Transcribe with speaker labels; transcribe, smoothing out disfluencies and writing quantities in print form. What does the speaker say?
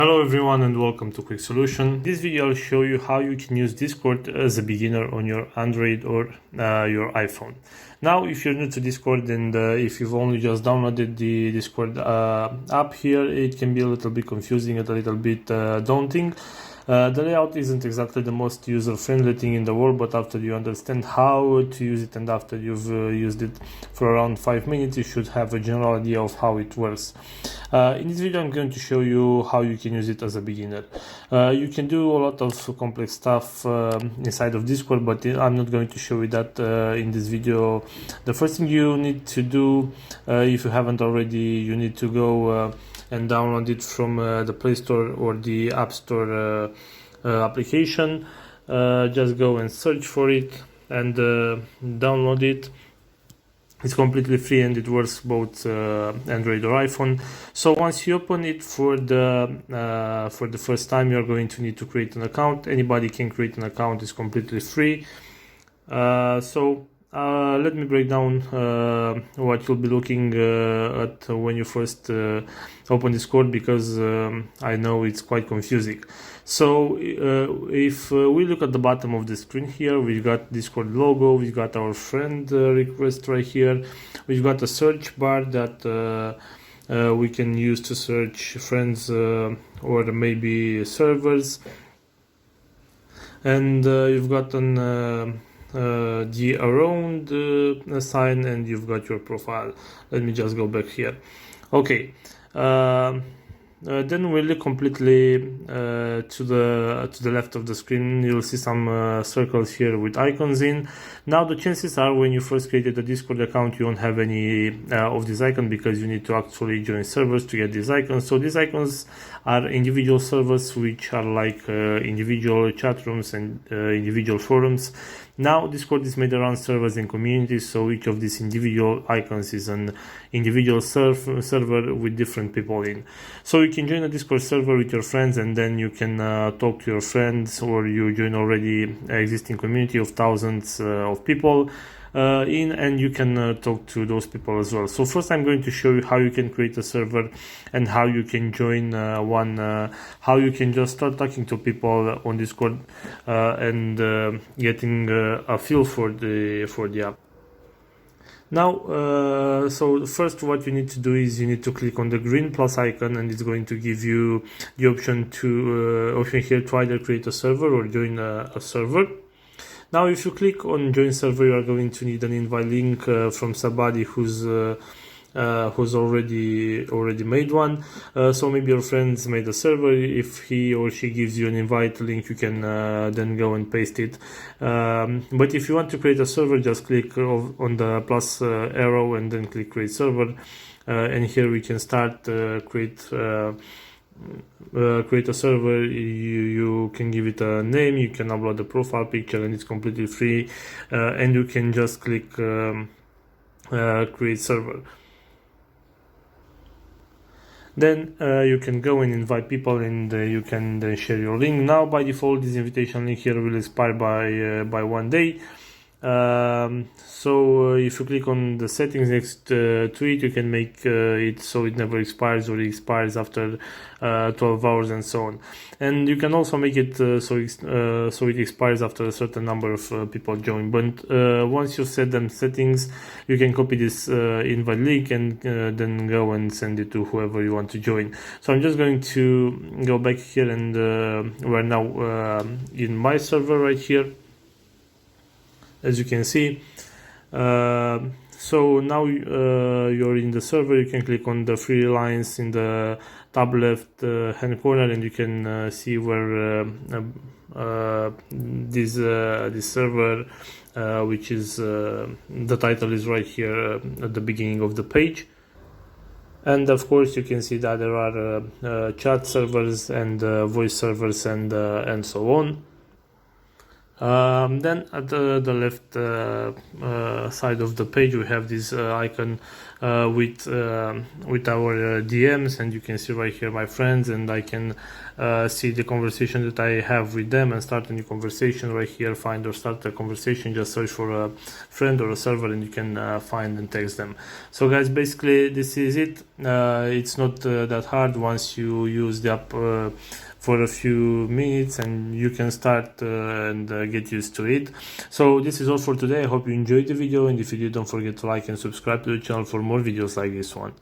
Speaker 1: Hello everyone and welcome to Quick Solution. In this video I'll show you how you can use Discord as a beginner on your Android or your iPhone. Now if you're new to Discord and if you've only just downloaded the Discord app here, it can be a little bit confusing and a little bit daunting. The layout isn't exactly the most user-friendly thing in the world, but after you understand how to use it and after you've used it for around 5 minutes, you should have a general idea of how it works. In this video I'm going to show you how you can use it as a beginner. You can do a lot of complex stuff inside of Discord, but I'm not going to show you that in this video. The first thing you need to do, if you haven't already, you need to go and download it from the Play Store or the App Store application. Just go and search for it and download it. It's completely free and it works both Android or iPhone. So once you open it for the first time, you're going to need to create an account. Anybody can create an account. It's completely free. Let me break down what you'll be looking at when you first open Discord, because I know it's quite confusing. So if we look at the bottom of the screen here, we've got Discord logo, we've got our friend request right here, we've got a search bar that we can use to search friends or maybe servers, and you've got the around sign, and you've got your profile. Let me just go back here. Okay, then we look completely to the left of the screen. You'll see some circles here with icons in. Now the chances are when you first created a Discord account, you won't have any of these icons, because you need to actually join servers to get these icons. So these icons are individual servers, which are like individual chat rooms and individual forums. Now Discord is made around servers and communities, so each of these individual icons is an individual server with different people in. So you can join a Discord server with your friends, and then you can talk to your friends, or you join already existing community of thousands of people and you can talk to those people as well. So first I'm going to show you how you can create a server and how you can join one, how you can just start talking to people on Discord and getting a feel for the app. Now, so first what you need to do is you need to click on the green plus icon, and it's going to give you the option here to either create a server or join a server. Now, if you click on join server, you are going to need an invite link from somebody who's already made one. So maybe your friends made a server. If he or she gives you an invite link, you can then go and paste it. But if you want to create a server, just click on the plus arrow and then click create server. And here we can start create a server. You can give it a name, you can upload the profile picture, and it's completely free, and you can just click create server. Then you can go and invite people, and you can then share your link. Now by default this invitation link here will expire by 1 day. So if you click on the settings next to it, you can make it so it never expires, or it expires after 12 hours and so on. And you can also make it so it expires after a certain number of people join. But once you set them settings, you can copy this invite link and then go and send it to whoever you want to join. So I'm just going to go back here, and we're now in my server right here, as you can see. So now you're in the server. You can click on the three lines in the top left hand corner, and you can see where this server, which is the title is right here at the beginning of the page. And of course you can see that there are chat servers and voice servers and so on. Then at the left side of the page we have this icon with our DMs, and you can see right here my friends, and I can see the conversation that I have with them and start a new conversation right here. Find or start a conversation, just search for a friend or a server and you can find and text them. So guys, basically this is it. It's not that hard once you use the app for a few minutes, and you can start and get used to it. So this is all for today. I hope you enjoyed the video, and if you did, don't forget to like and subscribe to the channel for more videos like this one.